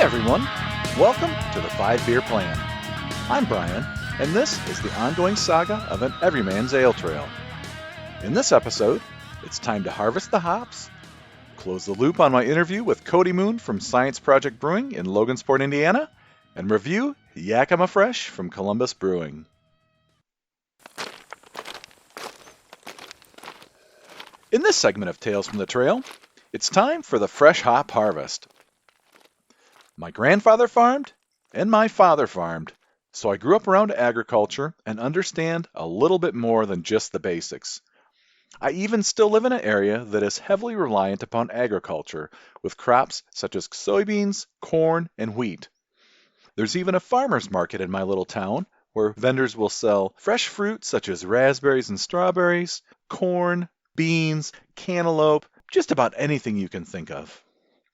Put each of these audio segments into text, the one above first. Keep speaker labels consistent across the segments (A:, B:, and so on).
A: everyone, welcome to the 5 Beer Plan. I'm Brian, and this is the ongoing saga of an everyman's ale trail. In this episode, it's time to harvest the hops, close the loop on my interview with Cody Moon from Science Project Brewing in Logansport, Indiana, and review Yakima Fresh from Columbus Brewing. In this segment of Tales from the Trail, it's time for the fresh hop harvest. My grandfather farmed, and my father farmed, so I grew up around agriculture and understand a little bit more than just the basics. I even still live in an area that is heavily reliant upon agriculture, with crops such as soybeans, corn, and wheat. There's even a farmer's market in my little town, where vendors will sell fresh fruit such as raspberries and strawberries, corn, beans, cantaloupe, just about anything you can think of.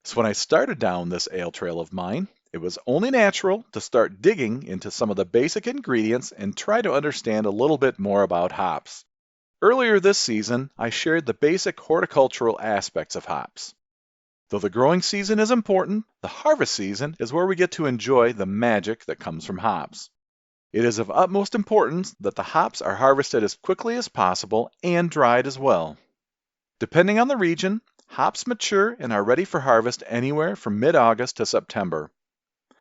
A: So when I started down this ale trail of mine, it was only natural to start digging into some of the basic ingredients and try to understand a little bit more about hops. Earlier this season, I shared the basic horticultural aspects of hops. Though the growing season is important, the harvest season is where we get to enjoy the magic that comes from hops. It is of utmost importance that the hops are harvested as quickly as possible and dried as well. Depending on the region, hops mature and are ready for harvest anywhere from mid-August to September.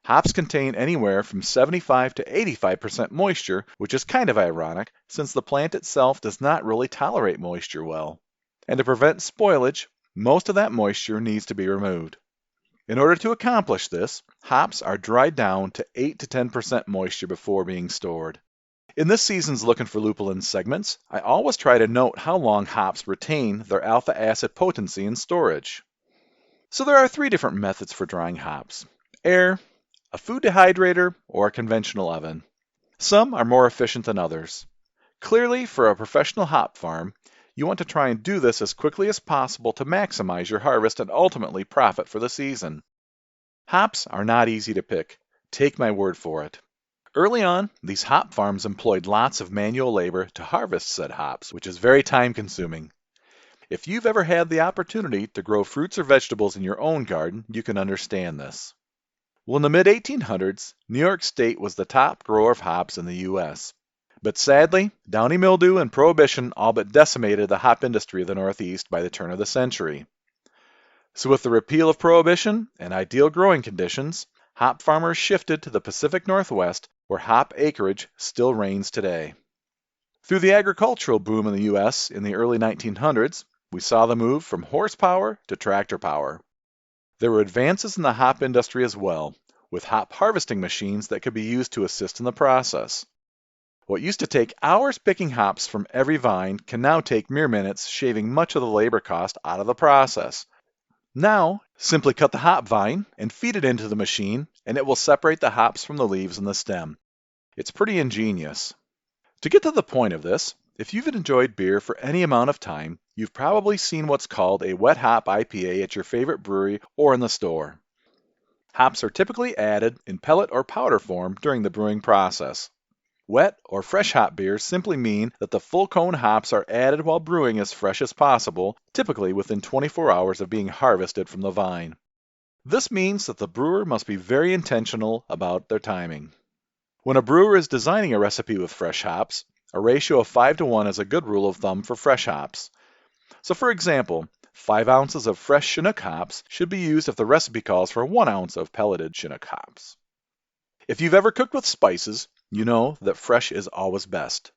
A: Hops contain anywhere from 75 to 85% moisture, which is kind of ironic since the plant itself does not really tolerate moisture well. And to prevent spoilage, most of that moisture needs to be removed. In order to accomplish this, hops are dried down to 8 to 10% moisture before being stored. In this season's Looking for Lupulin segments, I always try to note how long hops retain their alpha acid potency in storage. So there are 3 different methods for drying hops: air, a food dehydrator, or a conventional oven. Some are more efficient than others. Clearly, for a professional hop farm, you want to try and do this as quickly as possible to maximize your harvest and ultimately profit for the season. Hops are not easy to pick. Take my word for it. Early on, these hop farms employed lots of manual labor to harvest said hops, which is very time-consuming. If you've ever had the opportunity to grow fruits or vegetables in your own garden, you can understand this. Well, in the mid-1800s, New York State was the top grower of hops in the U.S. But sadly, downy mildew and prohibition all but decimated the hop industry of the Northeast by the turn of the century. So with the repeal of prohibition and ideal growing conditions, hop farmers shifted to the Pacific Northwest, where hop acreage still reigns today. Through the agricultural boom in the U.S. in the early 1900s, we saw the move from horsepower to tractor power. There were advances in the hop industry as well, with hop harvesting machines that could be used to assist in the process. What used to take hours picking hops from every vine can now take mere minutes, shaving much of the labor cost out of the process. Now, simply cut the hop vine and feed it into the machine, and it will separate the hops from the leaves and the stem. It's pretty ingenious. To get to the point of this, if you've enjoyed beer for any amount of time, you've probably seen what's called a wet hop IPA at your favorite brewery or in the store. Hops are typically added in pellet or powder form during the brewing process. Wet or fresh hop beers simply mean that the full cone hops are added while brewing as fresh as possible, typically within 24 hours of being harvested from the vine. This means that the brewer must be very intentional about their timing. When a brewer is designing a recipe with fresh hops, a ratio of 5:1 is a good rule of thumb for fresh hops. So for example, 5 ounces of fresh Chinook hops should be used if the recipe calls for 1 ounce of pelleted Chinook hops. If you've ever cooked with spices, you know that fresh is always best.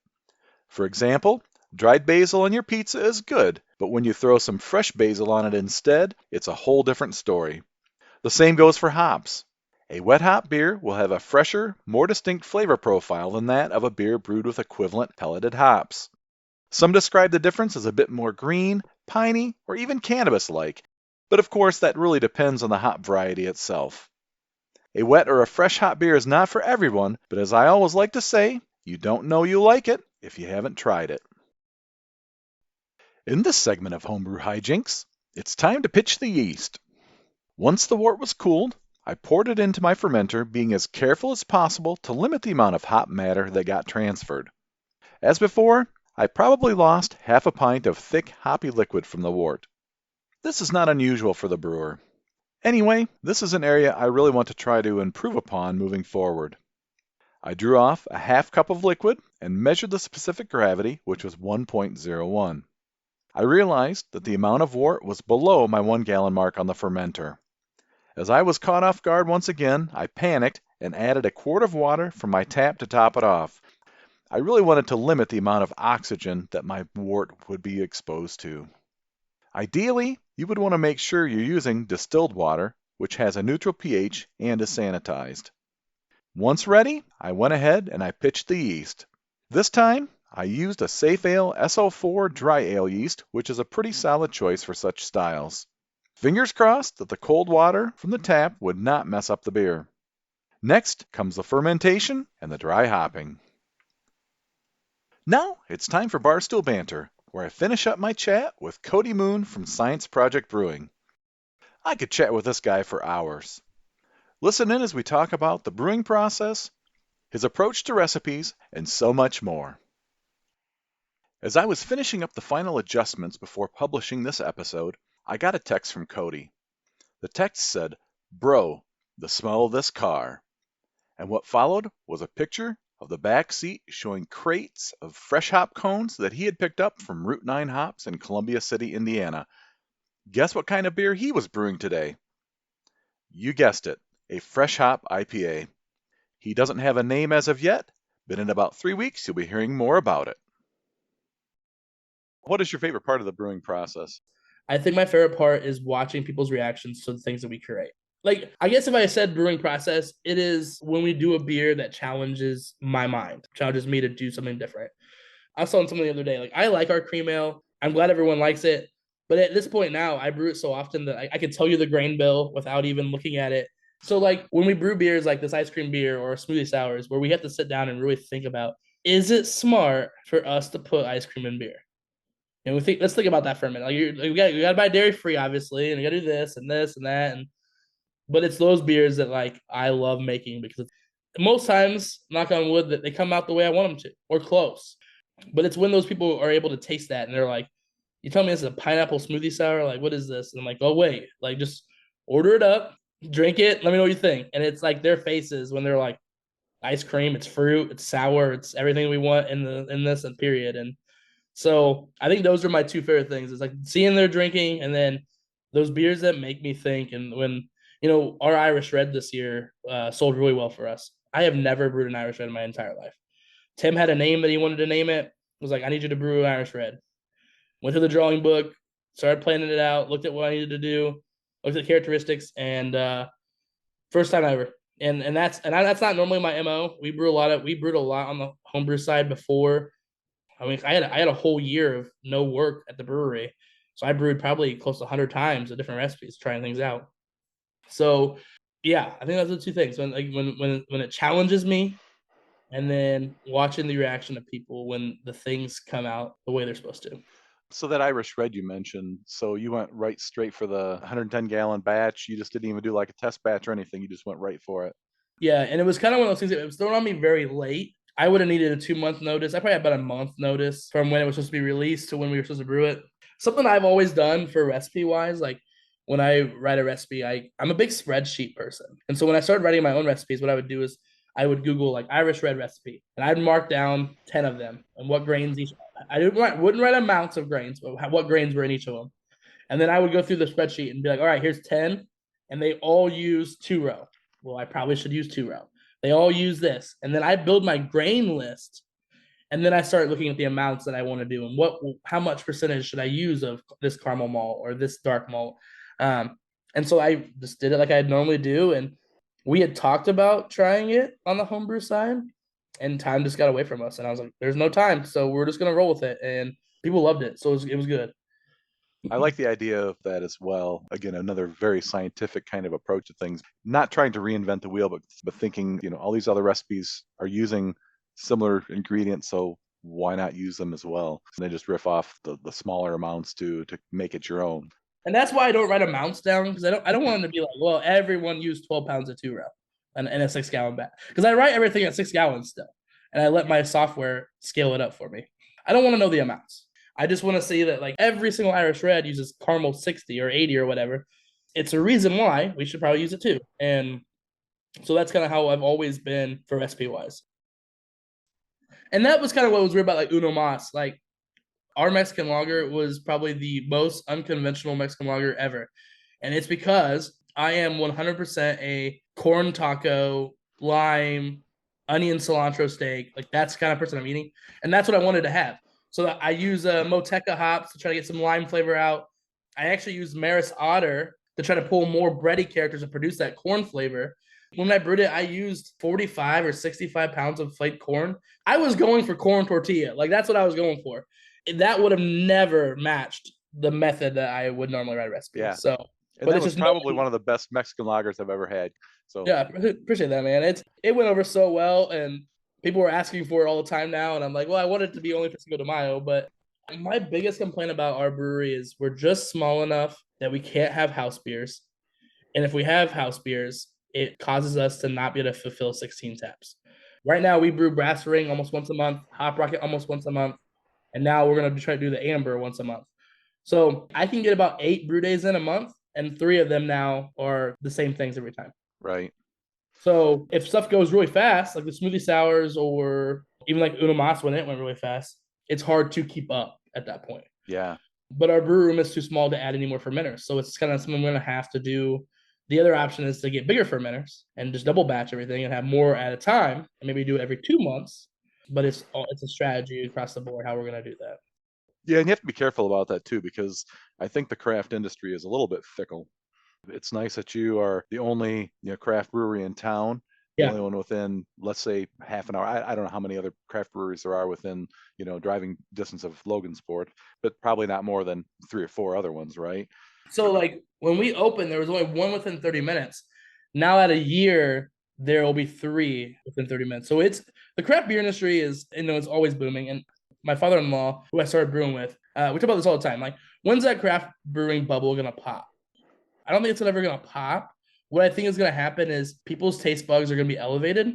A: For example, dried basil on your pizza is good, but when you throw some fresh basil on it instead, it's a whole different story. The same goes for hops. A wet hop beer will have a fresher, more distinct flavor profile than that of a beer brewed with equivalent pelleted hops. Some describe the difference as a bit more green, piney, or even cannabis-like, but of course that really depends on the hop variety itself. A wet or a fresh hop beer is not for everyone, but as I always like to say, you don't know you like it if you haven't tried it. In this segment of Homebrew Hijinks, it's time to pitch the yeast. Once the wort was cooled, I poured it into my fermenter, being as careful as possible to limit the amount of hop matter that got transferred. As before, I probably lost half a pint of thick, hoppy liquid from the wort. This is not unusual for the brewer. Anyway, this is an area I really want to try to improve upon moving forward. I drew off a half cup of liquid and measured the specific gravity, which was 1.01. I realized that the amount of wort was below my 1 gallon mark on the fermenter. As I was caught off guard once again, I panicked and added a quart of water from my tap to top it off. I really wanted to limit the amount of oxygen that my wort would be exposed to. Ideally, you would want to make sure you're using distilled water, which has a neutral pH and is sanitized. Once ready, I went ahead and I pitched the yeast. This time, I used a Safe Ale SO4 dry ale yeast, which is a pretty solid choice for such styles. Fingers crossed that the cold water from the tap would not mess up the beer. Next comes the fermentation and the dry hopping. Now it's time for Barstool Banter, where I finish up my chat with Cody Moon from Science Project Brewing. I could chat with this guy for hours. Listen in as we talk about the brewing process, his approach to recipes, and so much more. As I was finishing up the final adjustments before publishing this episode, I got a text from Cody. The text said, "Bro, the smell of this car." And what followed was a picture of the back seat showing crates of fresh hop cones that he had picked up from Route 9 Hops in Columbia City, Indiana. Guess what kind of beer he was brewing today? You guessed it, a fresh hop IPA. He doesn't have a name as of yet, but in about 3 weeks you'll be hearing more about it. What is your favorite part of the brewing process?
B: I think my favorite part is watching people's reactions to the things that we create. Like, I guess if I said brewing process, it is when we do a beer that challenges my mind, challenges me to do something different. I was telling someone the other day, like, I like our cream ale. I'm glad everyone likes it. But at this point now, I brew it so often that I can tell you the grain bill without even looking at it. So, like, when we brew beers like this ice cream beer or smoothie sours, where we have to sit down and really think about, is it smart for us to put ice cream in beer? And let's think about that for a minute. Like, you got to buy dairy free, obviously, and you got to do this and this and that. But it's those beers that like I love making because most times, knock on wood, that they come out the way I want them to or close. But it's when those people are able to taste that and they're like, "You tell me this is a pineapple smoothie sour? Like, what is this?" And I'm like, "Oh wait, like just order it up, drink it, let me know what you think." And it's like their faces when they're like, "Ice cream, it's fruit, it's sour, it's everything we want in this period." And so I think those are my two favorite things. It's like seeing their drinking and then those beers that make me think. And when, our Irish Red this year sold really well for us. I have never brewed an Irish Red in my entire life. Tim had a name that he wanted to name it. Was like, I need you to brew an Irish Red. Went to the drawing book, started planning it out, looked at what I needed to do, looked at characteristics, and first time ever. And that's not normally my MO. We brewed a lot on the homebrew side before. I mean, I had a whole year of no work at the brewery, so I brewed probably close to 100 times of different recipes, trying things out. So, yeah, I think those are the two things. When it challenges me, and then watching the reaction of people when the things come out the way they're supposed to.
A: So that Irish Red you mentioned, so you went right straight for the 110-gallon batch. You just didn't even do like a test batch or anything. You just went right for it.
B: Yeah, and it was kind of one of those things that it was thrown on me very late. I would have needed a 2 month notice. I probably had about a month notice from when it was supposed to be released to when we were supposed to brew it. Something I've always done for recipe wise, like when I write a recipe, I'm a big spreadsheet person. And so when I started writing my own recipes, what I would do is I would Google like Irish Red recipe and I'd mark down 10 of them and what grains each. Wouldn't write amounts of grains, but what grains were in each of them. And then I would go through the spreadsheet and be like, all right, here's 10. And they all use 2-row. Well, I probably should use 2-row. They all use this. And then I build my grain list. And then I start looking at the amounts that I want to do and how much percentage should I use of this caramel malt or this dark malt. And so I just did it like I'd normally do. And we had talked about trying it on the homebrew side, and time just got away from us. And I was like, there's no time. So we're just going to roll with it. And people loved it. So it was good.
A: I like the idea of that as well. Again, another very scientific kind of approach to things. Not trying to reinvent the wheel, but thinking, all these other recipes are using similar ingredients, so why not use them as well? And then just riff off the smaller amounts to make it your own.
B: And that's why I don't write amounts down, because I don't want them to be like, well, everyone used 12 pounds of 2-row in a 6-gallon bag. Because I write everything at 6 gallons still. And I let my software scale it up for me. I don't want to know the amounts. I just want to see that like every single Irish Red uses caramel 60 or 80 or whatever. it's a reason why we should probably use it too. And so that's kind of how I've always been for recipe wise. And that was kind of what was weird about like Uno Mas. Like our Mexican lager was probably the most unconventional Mexican lager ever. And it's because I am 100% a corn taco, lime, onion cilantro steak. Like that's the kind of person I'm eating. And that's what I wanted to have. So I use Moteca hops to try to get some lime flavor out. I actually use Maris Otter to try to pull more bready characters and produce that corn flavor. When I brewed it, I used 45 or 65 pounds of flaked corn. I was going for corn tortilla. Like that's what I was going for. That would have never matched the method that I would normally write a recipe.
A: Yeah.
B: So,
A: And
B: but
A: that
B: it's
A: was
B: just
A: probably one of the best Mexican lagers I've ever had. So
B: yeah, appreciate that, man. It went over so well, and people were asking for it all the time now, and I'm like, well, I want it to be only for Cinco de Mayo, but my biggest complaint about our brewery is we're just small enough that we can't have house beers, and if we have house beers, it causes us to not be able to fulfill 16 taps. Right now, we brew Brass Ring almost once a month, Hop Rocket almost once a month, and now we're gonna try to do the Amber once a month. So I can get about 8 brew days in a month, and 3 of them now are the same things every time.
A: right.
B: So if stuff goes really fast, like the smoothie sours or even like Uno Mas when it went really fast, it's hard to keep up at that point.
A: Yeah.
B: But our brew room is too small to add any more fermenters. So it's kind of something we're going to have to do. The other option is to get bigger fermenters and just double batch everything and have more at a time and maybe do it every 2 months. But it's a strategy across the board how we're going to do that.
A: Yeah, and you have to be careful about that too, because I think the craft industry is a little bit fickle. It's nice that you are the only, craft brewery in town, the
B: Yeah.
A: only one within, let's say, half an hour. I don't know how many other craft breweries there are within, driving distance of Logansport, but probably not more than 3 or 4 other ones, right?
B: So like when we opened, there was only one within 30 minutes. Now at a year, there will be 3 within 30 minutes. So it's the craft beer industry is, it's always booming. And my father-in-law, who I started brewing with, we talk about this all the time. Like, when's that craft brewing bubble gonna pop? I don't think it's ever gonna pop. What I think is gonna happen is people's taste bugs are gonna be elevated.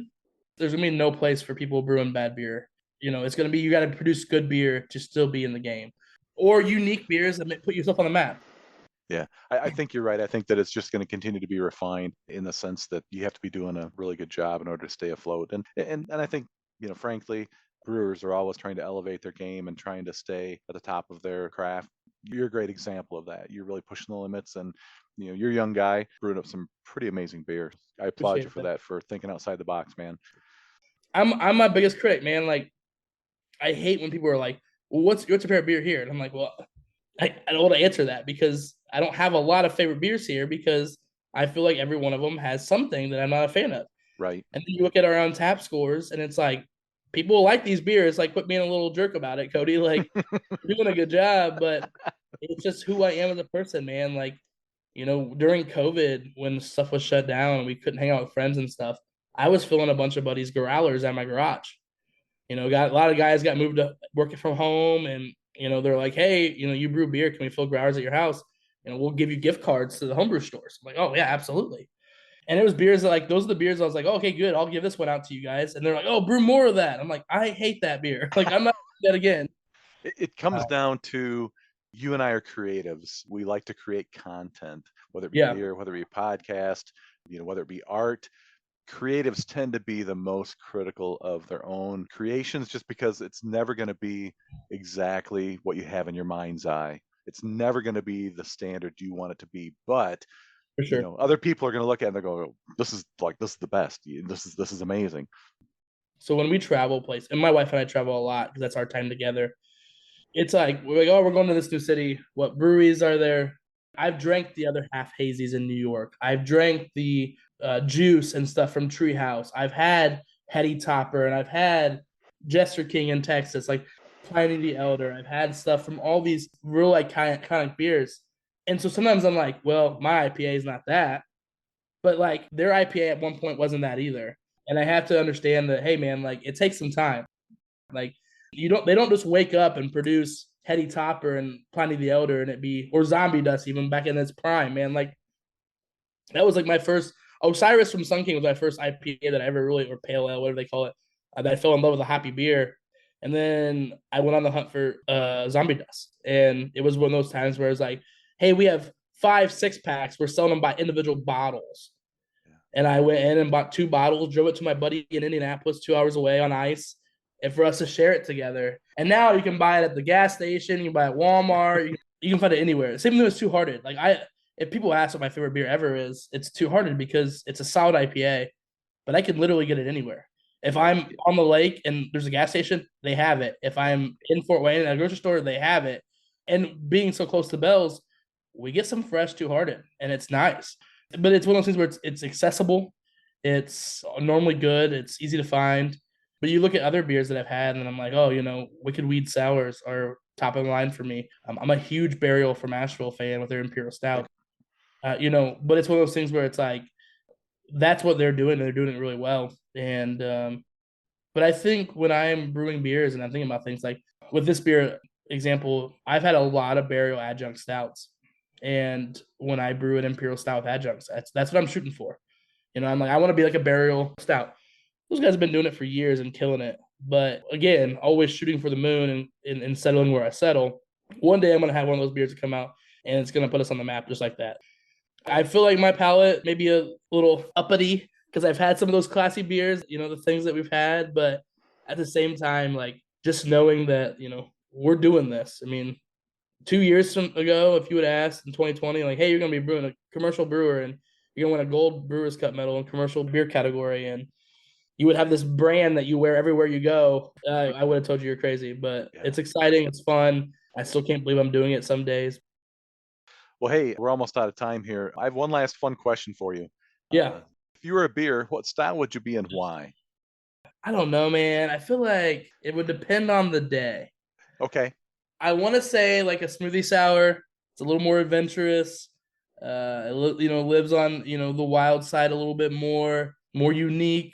B: There's gonna be no place for people brewing bad beer. It's gonna be you got to produce good beer to still be in the game, or unique beers that put yourself on the map.
A: Yeah, I think you're right. I think that it's just going to continue to be refined in the sense that you have to be doing a really good job in order to stay afloat. And I think, frankly, brewers are always trying to elevate their game and trying to stay at the top of their craft. You're a great example of that. You're really pushing the limits, and you're a young guy brewing up some pretty amazing beers. I applaud you
B: Appreciate
A: for
B: that.
A: that, for thinking outside the box, man.
B: I'm my biggest critic, man. Like I hate when people are like, "Well, what's your favorite beer here?" And I'm like, "Well, I don't want to answer that because I don't have a lot of favorite beers here because I feel like every one of them has something that I'm not a fan of."
A: Right.
B: And then you look at our own tap scores, and it's like people like these beers. Like, quit being a little jerk about it, Cody. Like, you're doing a good job, but it's just who I am as a person, man. Like, during COVID when stuff was shut down and we couldn't hang out with friends and stuff, I was filling a bunch of buddies' growlers at my garage. Got a lot of guys got moved to working from home, and they're like, hey, you brew beer, can we fill growlers at your house? We'll give you gift cards to the homebrew stores. I'm like, oh yeah, absolutely. And it was beers that like those are the beers I was like, oh, okay, good, I'll give this one out to you guys. And they're like, oh, brew more of that. I'm like, I hate that beer. Like, I'm not doing that again.
A: It comes down to, you and I are creatives. We like to create content, whether it be
B: Yeah,
A: beer, whether it be podcast, whether it be art. Creatives tend to be the most critical of their own creations, just because it's never going to be exactly what you have in your mind's eye. It's never going to be the standard you want it to be. But
B: for sure.
A: other people are going to look at it and they go, this is the best. This is amazing.
B: So when we travel place, and my wife and I travel a lot because that's our time together. It's like we're like, oh, we're going to this new city. What breweries are there? I've drank the other half hazies in New York. I've drank the juice and stuff from Treehouse. I've had Hetty Topper, and I've had Jester King in Texas, like Pliny the Elder. I've had stuff from all these real iconic beers. And so sometimes I'm like, well, my IPA is not that, but like their IPA at one point wasn't that either. And I have to understand that, hey man, like it takes some time. Like they don't just wake up and produce Hetty Topper and Pliny the Elder and it be or Zombie Dust even back in its prime, man. Like that was like my first Osiris from Sun King was my first IPA that I ever really or pale ale, whatever they call it, that I fell in love with a hoppy beer. And then I went on the hunt for Zombie Dust. And it was one of those times where it's like, hey, we have 5, 6 packs. We're selling them by individual bottles.
A: Yeah.
B: And I went in and bought 2 bottles, drove it to my buddy in Indianapolis, 2 hours away on ice, and for us to share it together. And now you can buy it at the gas station, you can buy it at Walmart, you can find it anywhere. Same thing with Two Hearted. If people ask what my favorite beer ever is, it's Two Hearted because it's a solid IPA, but I can literally get it anywhere. If I'm on the lake and there's a gas station, they have it. If I'm in Fort Wayne at a grocery store, they have it. And being so close to Bell's, we get some fresh Two Hearted, and it's nice. But it's one of those things where it's accessible, it's normally good, it's easy to find. But you look at other beers that I've had, and I'm like, oh, Wicked Weed Sours are top of the line for me. I'm a huge Burial from Asheville fan with their Imperial Stout. But it's one of those things where it's like that's what they're doing, and they're doing it really well. And but I think when I'm brewing beers and I'm thinking about things like with this beer example, I've had a lot of Burial adjunct stouts. And when I brew an Imperial Stout with adjuncts, that's what I'm shooting for. I'm like, I want to be like a Burial Stout. Those guys have been doing it for years and killing it. But again, always shooting for the moon and settling where I settle. One day I'm going to have one of those beers to come out, and it's going to put us on the map just like that. I feel like my palate may be a little uppity because I've had some of those classy beers, the things that we've had. But at the same time, like just knowing that, we're doing this. I mean, 2 years ago, if you would ask in 2020, like, hey, you're going to be brewing a commercial brewer and you're going to win a gold Brewers Cup medal in commercial beer category, and you would have this brand that you wear everywhere you go, I would have told you you're crazy. But it's exciting. It's fun. I still can't believe I'm doing it some days.
A: Well, hey, we're almost out of time here. I have one last fun question for you.
B: Yeah.
A: If you were a beer, what style would you be and why?
B: I don't know, man. I feel like it would depend on the day.
A: Okay.
B: I want to say like a smoothie sour. It's a little more adventurous. Lives on the wild side a little bit more unique.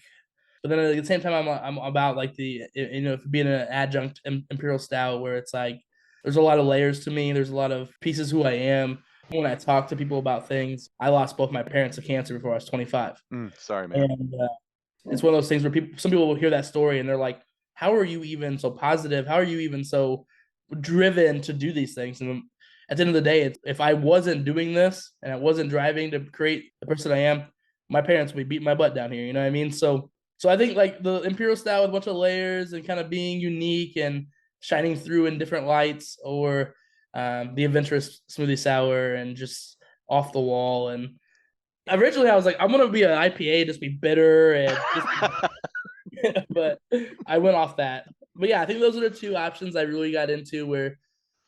B: But then at the same time, I'm about like being an adjunct Imperial Stout where it's like there's a lot of layers to me. There's a lot of pieces who I am. When I talk to people about things, I lost both my parents to cancer before I was 25.
A: Sorry, man.
B: And it's one of those things where some people will hear that story and they're like, how are you even so positive? How are you even so driven to do these things? And at the end of the day, if I wasn't doing this and I wasn't driving to create the person I am, my parents would be beating my butt down here. You know what I mean? So I think like the Imperial Style with a bunch of layers and kind of being unique and shining through in different lights, or the adventurous smoothie sour and just off the wall. And originally I was like, I'm gonna be an IPA, just be bitter and just but I went off that. But yeah, I think those are the 2 options I really got into where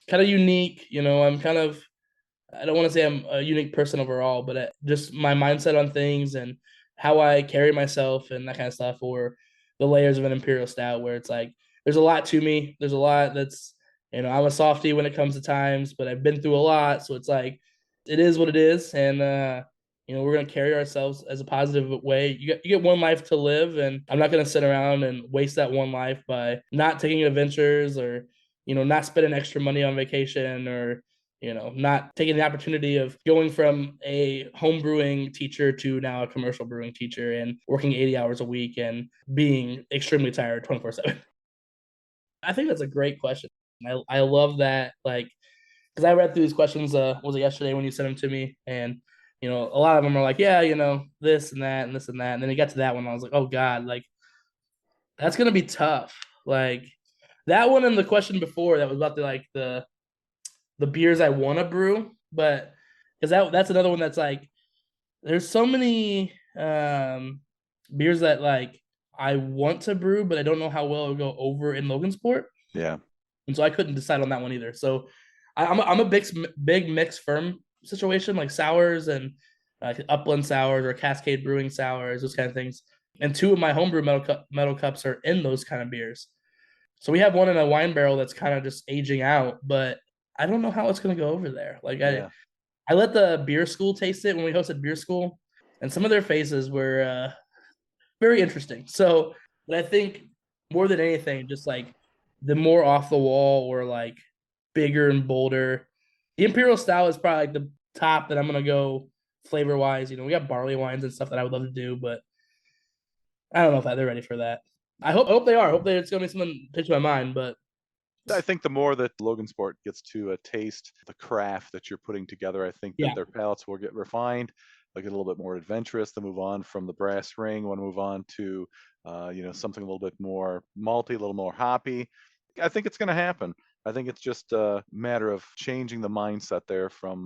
B: kind of unique. I'm kind of, I don't want to say I'm a unique person overall, but just my mindset on things and how I carry myself and that kind of stuff, or the layers of an Imperial Stout where it's like there's a lot to me. There's a lot that's, I'm a softie when it comes to times, but I've been through a lot. So it's like, it is what it is. And, we're going to carry ourselves as a positive way. You get one life to live, and I'm not going to sit around and waste that one life by not taking adventures or, not spending extra money on vacation, or, not taking the opportunity of going from a home brewing teacher to now a commercial brewing teacher and working 80 hours a week and being extremely tired 24/7. I think that's a great question. I love that, like, because I read through these questions, was it yesterday when you sent them to me? And, a lot of them are like, yeah, this and that and this and that. And then it got to that one, I was like, oh God, like, that's going to be tough. Like, that one and the question before that was about the beers I want to brew, but because that's another one that's like there's so many beers that like I want to brew, but I don't know how well it'll go over in Logansport.
A: Yeah.
B: And so I couldn't decide on that one either. So I'm a big mixed firm situation, like sours and Upland sours or Cascade Brewing sours, those kind of things. And 2 of my homebrew metal cups are in those kind of beers. So we have one in a wine barrel that's kind of just aging out, but I don't know how it's going to go over there. Like I let the beer school taste it when we hosted beer school, and some of their faces were very interesting. So, but I think more than anything, just like the more off the wall or like bigger and bolder, the Imperial Style is probably like the top that I'm gonna go flavor wise. We got barley wines and stuff that I would love to do, but I don't know if they're ready for that. I hope they are. I hope it's gonna be something to change my mind, but
A: I think the more that Logansport gets to taste the craft that you're putting together, I think that
B: Yeah.
A: their palates will get refined. They'll get a little bit more adventurous. They'll move on from the brass ring. Want to move on to, something a little bit more malty, a little more hoppy. I think it's going to happen. I think it's just a matter of changing the mindset there from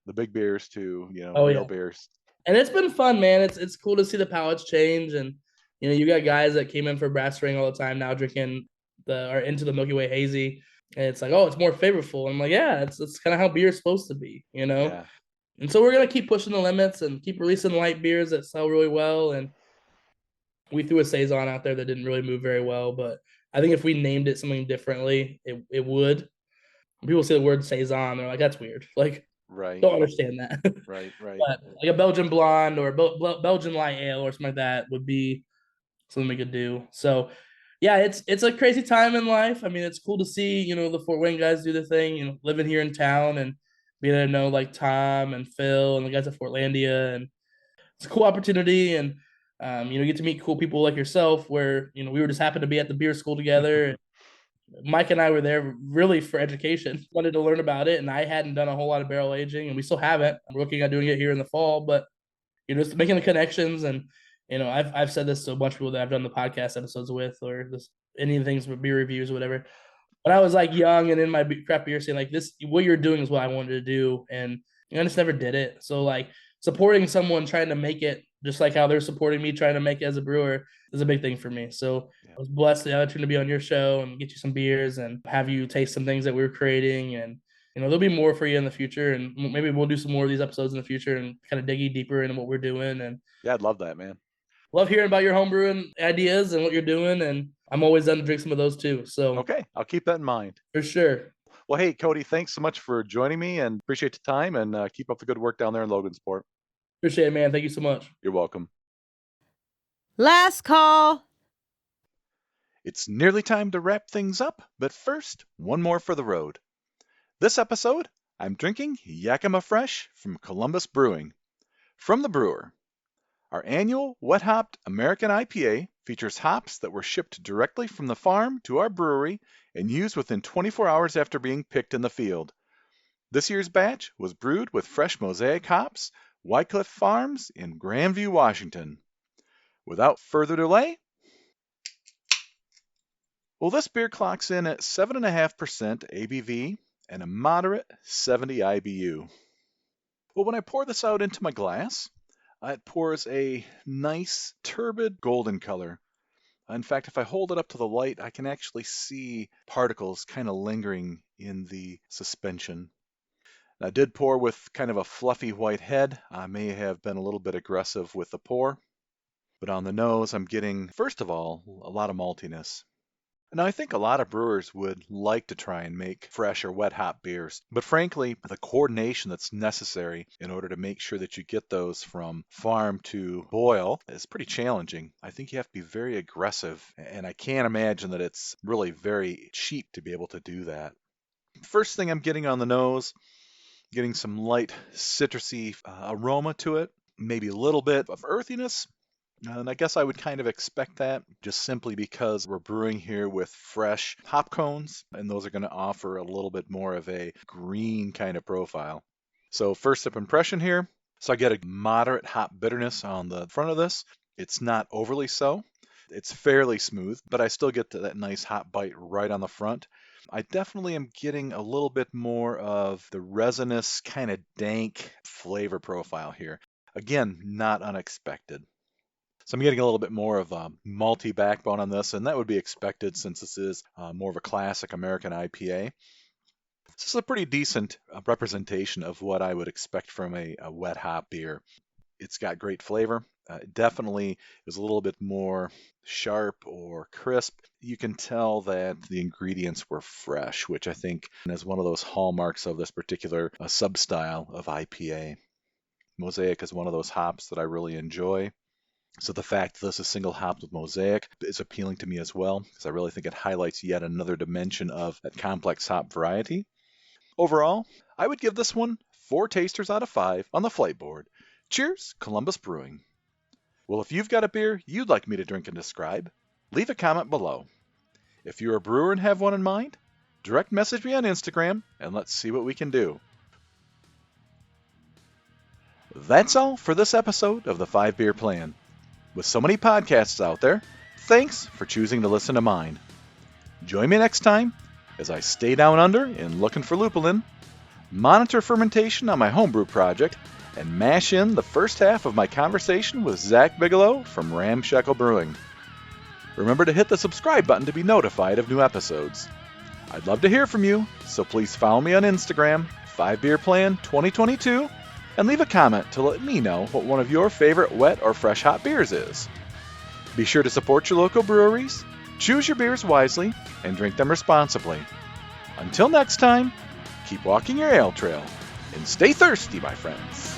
A: the big beers to,
B: Oh
A: real
B: yeah.
A: beers.
B: And it's been fun, man. It's cool to see the palates change, and you got guys that came in for brass ring all the time now drinking are into the Milky Way hazy, and it's like, oh, it's more flavorful. I'm like, yeah, it's kind of how beer is supposed to be,
A: Yeah,
B: And so we're gonna keep pushing the limits and keep releasing light beers that sell really well. And we threw a saison out there that didn't really move very well, but I think if we named it something differently, it would. When people say the word saison, they're like, that's weird. Like,
A: right,
B: don't understand that.
A: right, right.
B: But like a Belgian blonde or a Belgian light ale or something like that would be something we could do. So yeah, it's a crazy time in life. I mean, it's cool to see, the Fort Wayne guys do the thing, living here in town and being able to know like Tom and Phil and the guys at Fortlandia. And it's a cool opportunity. And, you get to meet cool people like yourself where, we were just happened to be at the beer school together. Mike and I were there really for education, wanted to learn about it. And I hadn't done a whole lot of barrel aging, and we still haven't. I'm looking at doing it here in the fall, but just making the connections. And I've said this to a bunch of people that I've done the podcast episodes with, or just any things with beer reviews or whatever. When I was like young and in my craft beer scene, like this, what you're doing is what I wanted to do, and I just never did it. So like supporting someone trying to make it, just like how they're supporting me trying to make it as a brewer, is a big thing for me. So
A: Yeah.
B: I was blessed the opportunity to be on your show and get you some beers and have you taste some things that we were creating. And there'll be more for you in the future, and maybe we'll do some more of these episodes in the future and kind of dig deeper into what we're doing. And
A: Yeah, I'd love that, man.
B: love hearing about your homebrewing ideas and what you're doing. And I'm always down to drink some of those too. So
A: Okay, I'll keep that in mind.
B: for sure.
A: Well, hey, Cody, thanks so much for joining me and appreciate the time and keep up the good work down there in Logansport.
B: Appreciate it, man. Thank you so much.
A: You're welcome.
C: Last call.
A: It's nearly time to wrap things up, but first, one more for the road. This episode, I'm drinking Yakima Fresh from Columbus Brewing. From the brewer, our annual wet hopped American IPA features hops that were shipped directly from the farm to our brewery and used within 24 hours after being picked in the field. This year's batch was brewed with fresh Mosaic hops, Wycliffe Farms in Grandview, Washington. Without further delay, well, this beer clocks in at 7.5% ABV and a moderate 70 IBU. Well, when I pour this out into my glass, it pours a nice, turbid golden color. In fact, if I hold it up to the light, I can actually see particles kind of lingering in the suspension. I did pour with kind of a fluffy white head. I may have been a little bit aggressive with the pour, but on the nose, I'm getting, first of all, a lot of maltiness. Now, I think a lot of brewers would like to try and make fresh or wet hop beers, but frankly, the coordination that's necessary in order to make sure that you get those from farm to boil is pretty challenging. I think you have to be very aggressive, and I can't imagine that it's really very cheap to be able to do that. First thing I'm getting on the nose, getting some light citrusy aroma to it, maybe a little bit of earthiness. And I guess I would kind of expect that just simply because we're brewing here with fresh hop cones, and those are going to offer a little bit more of a green kind of profile. So first sip impression here. So I get a moderate hop bitterness on the front of this. It's not overly so. It's fairly smooth, but I still get that nice hop bite right on the front. I definitely am getting a little bit more of the resinous, kind of dank flavor profile here. Again, not unexpected. So I'm getting a little bit more of a malty backbone on this, and that would be expected since this is more of a classic American IPA. This is a pretty decent representation of what I would expect from a wet hop beer. It's got great flavor. It definitely is a little bit more sharp or crisp. You can tell that the ingredients were fresh, which I think is one of those hallmarks of this particular sub-style of IPA. Mosaic is one of those hops that I really enjoy. So the fact that this is single hopped with Mosaic is appealing to me as well, because I really think it highlights yet another dimension of that complex hop variety. Overall, I would give this one 4 tasters out of 5 on the flight board. Cheers, Columbus Brewing. Well, if you've got a beer you'd like me to drink and describe, leave a comment below. If you're a brewer and have one in mind, direct message me on Instagram and let's see what we can do. That's all for this episode of the 5 Beer Plan. With so many podcasts out there, thanks for choosing to listen to mine. Join me next time as I stay down under and looking for lupulin, monitor fermentation on my homebrew project, and mash in the first half of my conversation with Zach Bigelow from Ramshackle Brewing. Remember to hit the subscribe button to be notified of new episodes. I'd love to hear from you, so please follow me on Instagram, 5beerplan 2022, and leave a comment to let me know what one of your favorite wet or fresh hop beers is. Be sure to support your local breweries, choose your beers wisely, and drink them responsibly. Until next time, keep walking your ale trail, and stay thirsty, my friends.